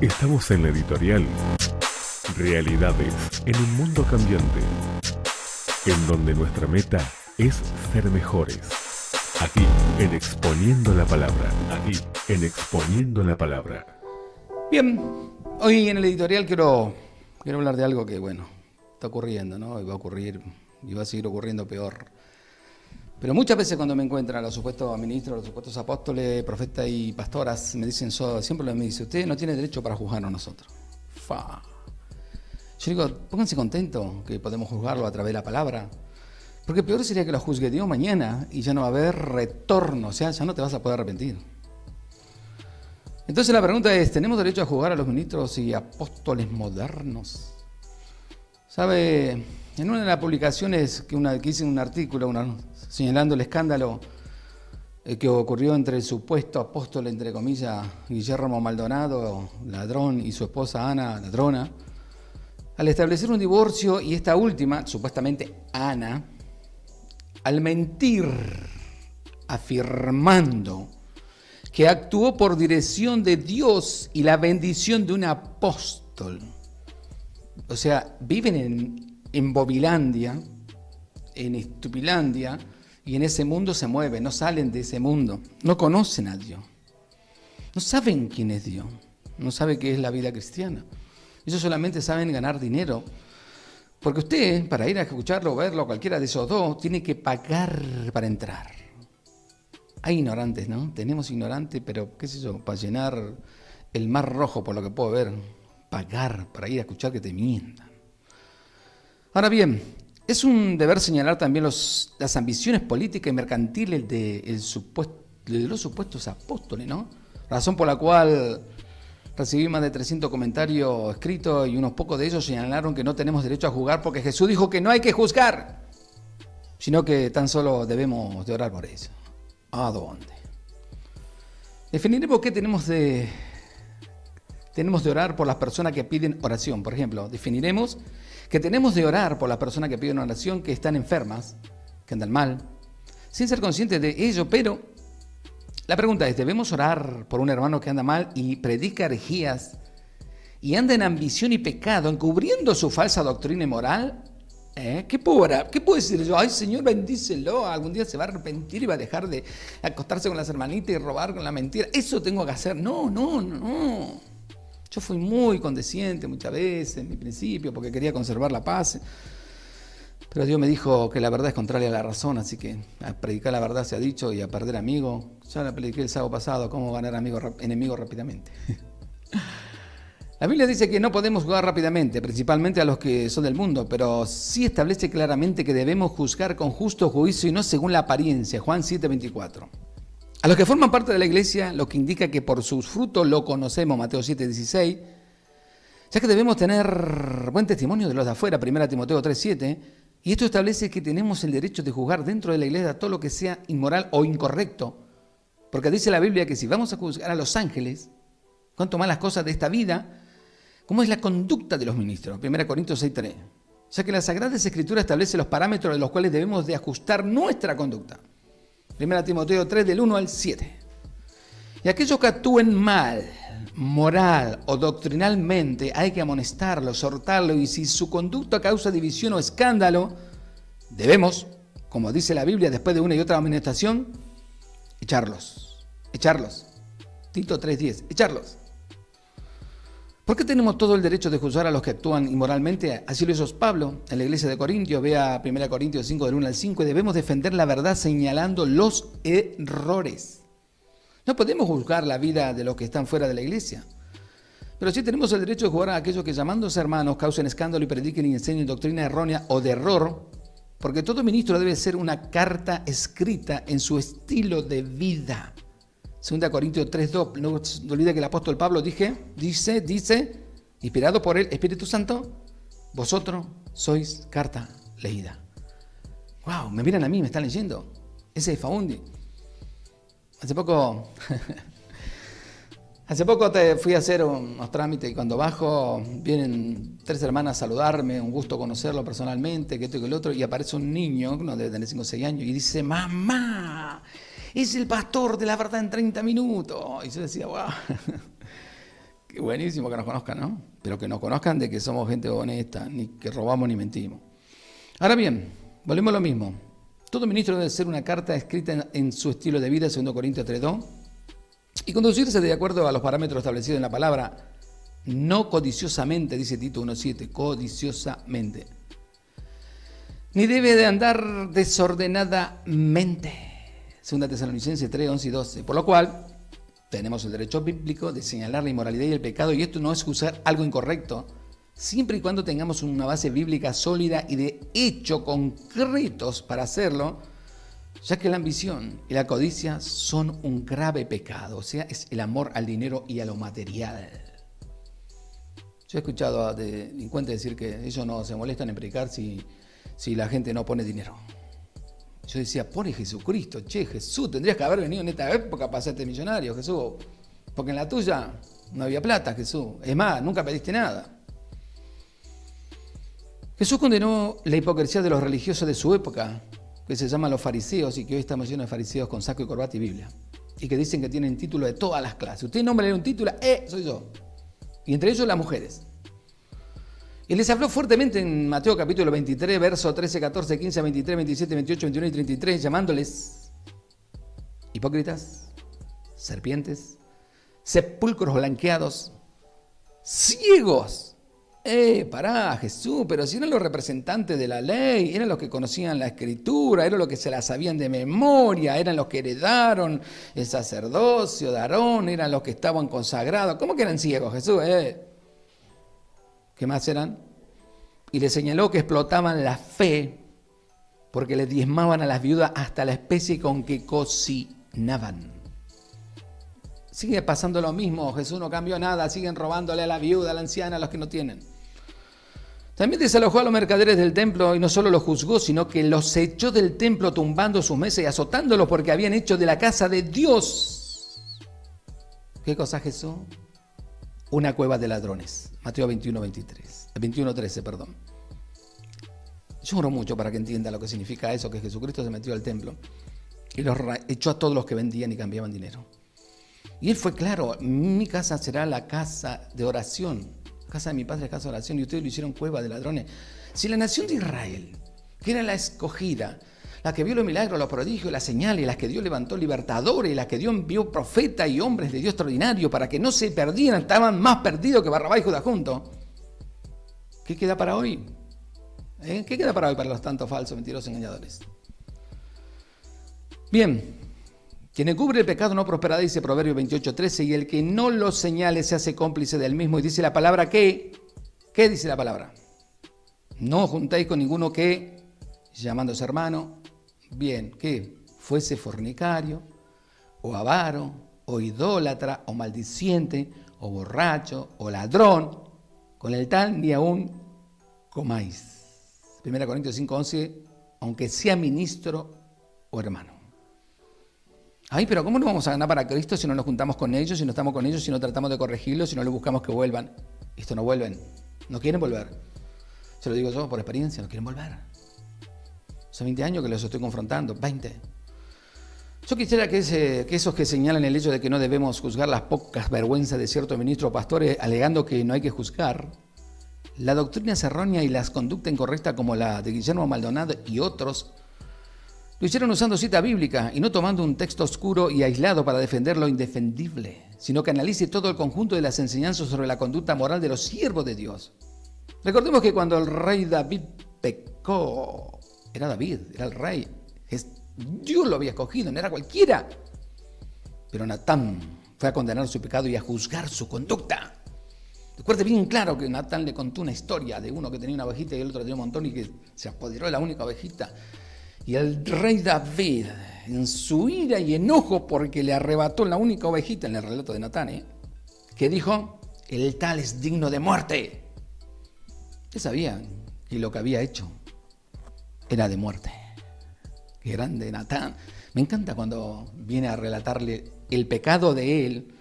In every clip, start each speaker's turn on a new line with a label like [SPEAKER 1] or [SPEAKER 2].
[SPEAKER 1] Estamos en la editorial Realidades en un mundo cambiante, en donde nuestra meta es ser mejores. Aquí, en Exponiendo la Palabra. Aquí, en Exponiendo la Palabra.
[SPEAKER 2] Bien, hoy en el editorial quiero hablar de algo que, bueno, está ocurriendo, ¿no? Y va a ocurrir, y va a seguir ocurriendo peor. Pero muchas veces cuando me encuentran los supuestos ministros, los supuestos apóstoles, profetas y pastoras, me dicen, siempre me dice, usted no tiene derecho para juzgarnos a nosotros. Fa. Yo digo, pónganse contentos que podemos juzgarlo a través de la palabra. Porque peor sería que lo juzgue Dios mañana y ya no va a haber retorno, o sea, ya no te vas a poder arrepentir. Entonces la pregunta es, ¿tenemos derecho a juzgar a los ministros y apóstoles modernos? ¿Sabe? En una de las publicaciones que hice un artículo señalando el escándalo que ocurrió entre el supuesto apóstol, entre comillas, Guillermo Maldonado, ladrón, y su esposa Ana, ladrona, al establecer un divorcio, y esta última, supuestamente Ana, al mentir, afirmando que actuó por dirección de Dios y la bendición de un apóstol. O sea, viven en Bobilandia, en Estupilandia, y en ese mundo se mueven, no salen de ese mundo, no conocen a Dios, no saben quién es Dios, no saben qué es la vida cristiana. Ellos solamente saben ganar dinero, porque usted, para ir a escucharlo o verlo, cualquiera de esos dos, tiene que pagar para entrar. Hay ignorantes, ¿no? Tenemos ignorantes, pero qué sé yo, para llenar el mar Rojo, por lo que puedo ver, pagar para ir a escuchar que te mientan. Ahora bien, es un deber señalar también las ambiciones políticas y mercantiles de los supuestos apóstoles, ¿no? Razón por la cual recibí más de 300 comentarios escritos y unos pocos de ellos señalaron que no tenemos derecho a juzgar porque Jesús dijo que no hay que juzgar, sino que tan solo debemos de orar por eso. ¿A dónde? Definiremos qué tenemos de orar por las personas que piden oración. Por ejemplo, definiremos que tenemos de orar por las personas que piden oración, que están enfermas, que andan mal, sin ser conscientes de ello, pero la pregunta es, ¿debemos orar por un hermano que anda mal y predica herejías y anda en ambición y pecado, encubriendo su falsa doctrina y moral? ¿Qué puedo orar? ¿Qué puedo decir yo? Ay, Señor, bendícelo, algún día se va a arrepentir y va a dejar de acostarse con las hermanitas y robar con la mentira. Eso tengo que hacer. No. Yo fui muy condesciente muchas veces en mi principio porque quería conservar la paz. Pero Dios me dijo que la verdad es contraria a la razón, así que a predicar la verdad se ha dicho y a perder amigos. Ya la prediqué el sábado pasado, cómo ganar enemigos rápidamente. La Biblia dice que no podemos juzgar rápidamente, principalmente a los que son del mundo, pero sí establece claramente que debemos juzgar con justo juicio y no según la apariencia. Juan 7:24. A los que forman parte de la iglesia, lo que indica que por sus frutos lo conocemos, Mateo 7:16, ya que debemos tener buen testimonio de los de afuera, 1 Timoteo 3:7, y esto establece que tenemos el derecho de juzgar dentro de la iglesia todo lo que sea inmoral o incorrecto, porque dice la Biblia que si vamos a juzgar a los ángeles, cuanto más las cosas de esta vida, ¿cómo es la conducta de los ministros? 1 Corintios 6:3. Ya que la Sagrada Escritura establece los parámetros de los cuales debemos de ajustar nuestra conducta. 1 Timoteo 3, del 1 al 7. Y aquellos que actúen mal, moral o doctrinalmente, hay que amonestarlos, exhortarlos, y si su conducta causa división o escándalo, debemos, como dice la Biblia, después de una y otra amonestación, echarlos. Tito 3:10, echarlos. ¿Por qué tenemos todo el derecho de juzgar a los que actúan inmoralmente? Así lo hizo Pablo en la iglesia de Corintios. Vea 1 Corintios 5, del 1 al 5, y debemos defender la verdad señalando los errores. No podemos juzgar la vida de los que están fuera de la iglesia, pero sí tenemos el derecho de juzgar a aquellos que, llamándose hermanos, causen escándalo y prediquen y enseñen doctrina errónea o de error, porque todo ministro debe ser una carta escrita en su estilo de vida. 2 Corintios 3:2, no se olvide que el apóstol Pablo dice, inspirado por el Espíritu Santo, vosotros sois carta leída. Wow, me miran a mí, me están leyendo. Ese es Faundi. Hace poco fui a hacer unos trámites y cuando bajo vienen 3 hermanas a saludarme, un gusto conocerlo personalmente, que esto y que el otro, y aparece un niño, no debe tener 5 o 6 años, y dice, mamá, es el pastor de la verdad en 30 minutos. Y yo decía, wow, Qué buenísimo que nos conozcan, ¿no? Pero que nos conozcan de que somos gente honesta, ni que robamos ni mentimos. Ahora bien, volvemos a lo mismo. Todo ministro debe ser una carta escrita en su estilo de vida, 2 Corintios 3:2, y conducirse de acuerdo a los parámetros establecidos en la palabra, no codiciosamente, dice Tito 1:7, codiciosamente. Ni debe de andar desordenadamente, 2 Tesalonicenses 3:11 y 12, por lo cual tenemos el derecho bíblico de señalar la inmoralidad y el pecado, y esto no es juzgar algo incorrecto, siempre y cuando tengamos una base bíblica sólida y de hechos concretos para hacerlo, ya que la ambición y la codicia son un grave pecado, o sea, es el amor al dinero y a lo material. Yo he escuchado a delincuentes decir que ellos no se molestan en predicar si la gente no pone dinero. Yo decía, pone Jesucristo, che, Jesús, tendrías que haber venido en esta época para hacerte millonario, Jesús, porque en la tuya no había plata, Jesús. Es más, nunca pediste nada. Jesús condenó la hipocresía de los religiosos de su época, que se llaman los fariseos, y que hoy estamos llenos de fariseos con saco y corbata y Biblia, y que dicen que tienen título de todas las clases. Usted no me lee un título, soy yo. Y entre ellos las mujeres. Y les habló fuertemente en Mateo capítulo 23, versos 13, 14, 15, 23, 27, 28, 21 y 33, llamándoles hipócritas, serpientes, sepulcros blanqueados, ciegos. Pará, Jesús, pero si eran los representantes de la ley, eran los que conocían la Escritura, eran los que se la sabían de memoria, eran los que heredaron el sacerdocio de Aarón, eran los que estaban consagrados. ¿Cómo que eran ciegos, Jesús? ¿Qué más eran? Y le señaló que explotaban la fe porque le diezmaban a las viudas hasta la especie con que cocinaban. Sigue pasando lo mismo, Jesús no cambió nada, siguen robándole a la viuda, a la anciana, a los que no tienen. También desalojó a los mercaderes del templo y no solo los juzgó, sino que los echó del templo tumbando sus mesas y azotándolos porque habían hecho de la casa de Dios. ¿Qué cosa, Jesús? Una cueva de ladrones. Mateo 21:13, perdón. Yo oro mucho para que entienda lo que significa eso, que Jesucristo se metió al templo y los echó a todos los que vendían y cambiaban dinero. Y él fue claro, mi casa será la casa de oración, la casa de mi padre es casa de oración, y ustedes lo hicieron cueva de ladrones. Si la nación de Israel, que era la escogida, la que vio los milagros, los prodigios, las señales, las que Dios levantó libertadores, las que Dios envió profetas y hombres de Dios extraordinarios para que no se perdieran, estaban más perdidos que Barrabás y Judas juntos. ¿Qué queda para hoy? ¿Qué queda para hoy para los tantos falsos, mentirosos, engañadores? Bien. Quien encubre el pecado no prosperará, dice Proverbios 28:13, y el que no lo señale se hace cómplice del mismo. Y dice la palabra que, ¿qué dice la palabra? No juntéis con ninguno que, llamándose hermano, bien, que fuese fornicario, o avaro, o idólatra, o maldiciente, o borracho, o ladrón, con el tal ni aún comáis. 1 Corintios 5:11, aunque sea ministro o hermano. Ay, pero ¿cómo nos vamos a ganar para Cristo si no nos juntamos con ellos, si no estamos con ellos, si no tratamos de corregirlos, si no les buscamos que vuelvan? Esto no vuelven, no quieren volver. Se lo digo yo por experiencia, no quieren volver. Hace 20 años que los estoy confrontando, 20. Yo quisiera que esos que señalan el hecho de que no debemos juzgar las pocas vergüenzas de ciertos ministros o pastores, alegando que no hay que juzgar, la doctrina es errónea y las conductas incorrectas como la de Guillermo Maldonado y otros, lo hicieron usando cita bíblica y no tomando un texto oscuro y aislado para defender lo indefendible, sino que analice todo el conjunto de las enseñanzas sobre la conducta moral de los siervos de Dios. Recordemos que cuando el rey David pecó, era David, era el rey. Dios lo había escogido, no era cualquiera. Pero Natán fue a condenar su pecado y a juzgar su conducta. Recuerde bien claro que Natán le contó una historia de uno que tenía una ovejita y el otro tenía un montón y que se apoderó de la única ovejita. Y el rey David, en su ira y enojo porque le arrebató la única ovejita, en el relato de Natán, que dijo, el tal es digno de muerte. Él sabía que lo que había hecho era de muerte. Qué grande Natán. Me encanta cuando viene a relatarle el pecado de él.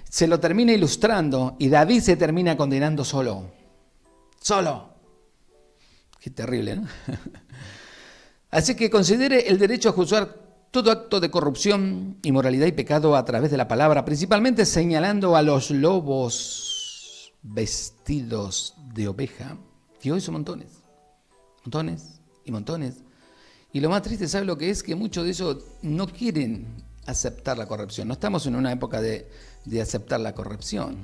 [SPEAKER 2] Se lo termina ilustrando y David se termina condenando solo. Solo. Qué terrible, ¿no? Así que considere el derecho a juzgar todo acto de corrupción, inmoralidad y pecado a través de la palabra, principalmente señalando a los lobos vestidos de oveja, que hoy son montones, montones y montones. Y lo más triste, ¿sabe lo que es? Que muchos de ellos no quieren aceptar la corrección. No estamos en una época de aceptar la corrección.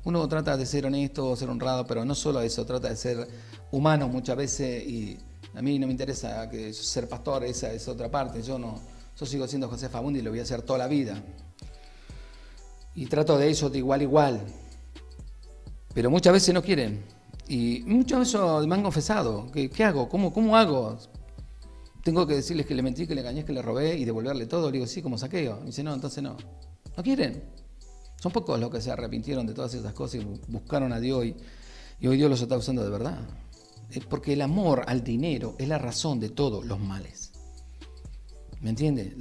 [SPEAKER 2] Uno trata de ser honesto, ser honrado, pero no solo eso, trata de ser humano muchas veces, y a mí no me interesa que ser pastor, esa es otra parte. Yo sigo siendo José Fabundi y lo voy a hacer toda la vida. Y trato de eso de igual a igual. Pero muchas veces no quieren. Y muchos de ellos me han confesado. ¿Qué hago? ¿Cómo hago? Tengo que decirles que le mentí, que le engañé, que le robé y devolverle todo. Le digo, sí, como saqueo. Me dice, no, entonces no. No quieren. Son pocos los que se arrepintieron de todas esas cosas y buscaron a Dios y hoy Dios los está usando de verdad. Porque el amor al dinero es la razón de todos los males. ¿Me entiende?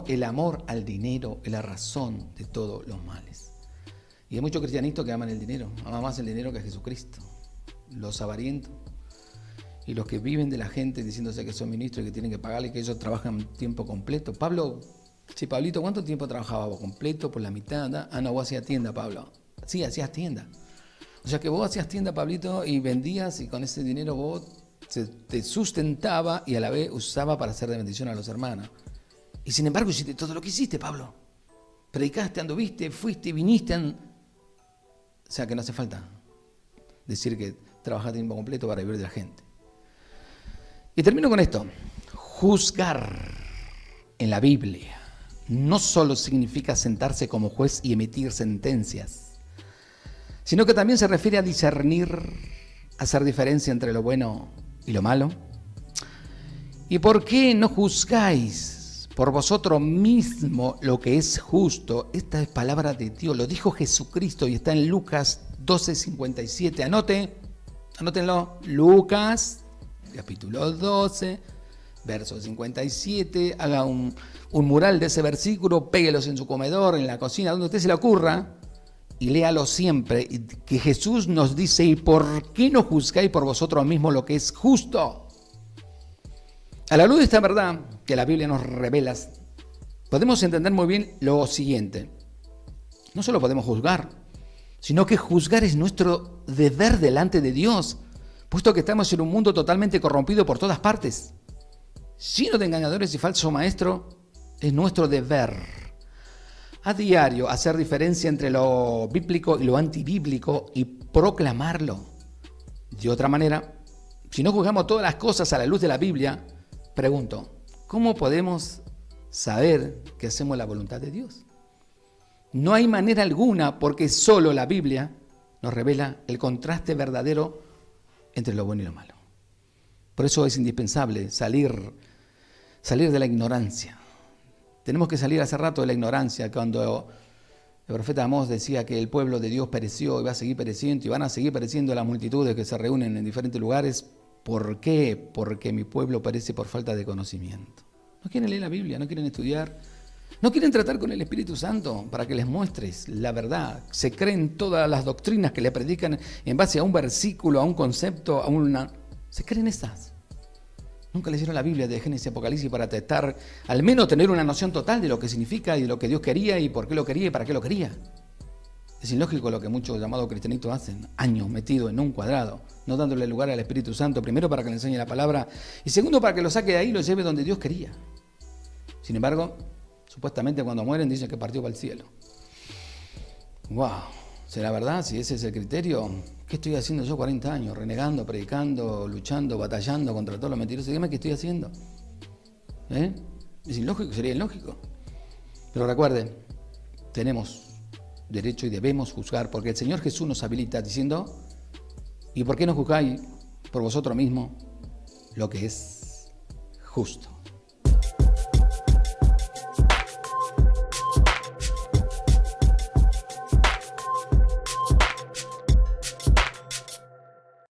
[SPEAKER 2] El amor al dinero es la razón de todos los males. Y hay muchos cristianitos que aman el dinero, aman más el dinero que a Jesucristo. Los avarientos y los que viven de la gente diciéndose que son ministros y que tienen que pagarle y que ellos trabajan tiempo completo. Pablito, ¿cuánto tiempo trabajaba vos? ¿Completo? ¿Por la mitad? No, vos hacías tienda, Pablo. Sí, hacías tienda. O sea que vos hacías tienda, Pablito, y vendías y con ese dinero vos te sustentaba y a la vez usaba para hacer de bendición a los hermanos. Y sin embargo hiciste todo lo que hiciste, Pablo. Predicaste, anduviste, fuiste, viniste. O sea que no hace falta decir que trabajaste tiempo completo para vivir de la gente. Y termino con esto. Juzgar en la Biblia no solo significa sentarse como juez y emitir sentencias, sino que también se refiere a discernir, a hacer diferencia entre lo bueno y lo malo. ¿Y por qué no juzgáis por vosotros mismos lo que es justo? Esta es palabra de Dios, lo dijo Jesucristo y está en Lucas 12:57. Anótenlo, Lucas capítulo 12, verso 57. Haga un mural de ese versículo, péguelos en su comedor, en la cocina, donde usted se le ocurra, y léalo siempre, que Jesús nos dice, ¿y por qué no juzgáis por vosotros mismos lo que es justo? A la luz de esta verdad que la Biblia nos revela, podemos entender muy bien lo siguiente. No solo podemos juzgar, sino que juzgar es nuestro deber delante de Dios, puesto que estamos en un mundo totalmente corrompido por todas partes, lleno de engañadores y falsos maestros. Es nuestro deber a diario hacer diferencia entre lo bíblico y lo antibíblico y proclamarlo. De otra manera, si no juzgamos todas las cosas a la luz de la Biblia, pregunto, ¿cómo podemos saber que hacemos la voluntad de Dios? No hay manera alguna, porque solo la Biblia nos revela el contraste verdadero entre lo bueno y lo malo. Por eso es indispensable salir de la ignorancia. Tenemos que salir hace rato de la ignorancia, cuando el profeta Amós decía que el pueblo de Dios pereció y va a seguir pereciendo y van a seguir pereciendo las multitudes que se reúnen en diferentes lugares. ¿Por qué? Porque mi pueblo perece por falta de conocimiento. No quieren leer la Biblia, no quieren estudiar, no quieren tratar con el Espíritu Santo para que les muestres la verdad. Se creen todas las doctrinas que le predican en base a un versículo, a un concepto, se creen esas. Nunca leyeron la Biblia de Génesis y Apocalipsis para tratar, al menos tener una noción total de lo que significa y de lo que Dios quería y por qué lo quería y para qué lo quería. Es ilógico lo que muchos llamados cristianitos hacen, años metidos en un cuadrado, no dándole lugar al Espíritu Santo, primero para que le enseñe la palabra y segundo para que lo saque de ahí y lo lleve donde Dios quería. Sin embargo, supuestamente cuando mueren dicen que partió para el cielo. ¡Wow! ¿Será verdad? Si ese es el criterio, ¿qué estoy haciendo yo 40 años? Renegando, predicando, luchando, batallando contra todos los mentirosos. Dígame qué estoy haciendo. Es ilógico, sería ilógico. Pero recuerden, tenemos derecho y debemos juzgar, porque el Señor Jesús nos habilita diciendo, ¿y por qué no juzgáis por vosotros mismos lo que es justo?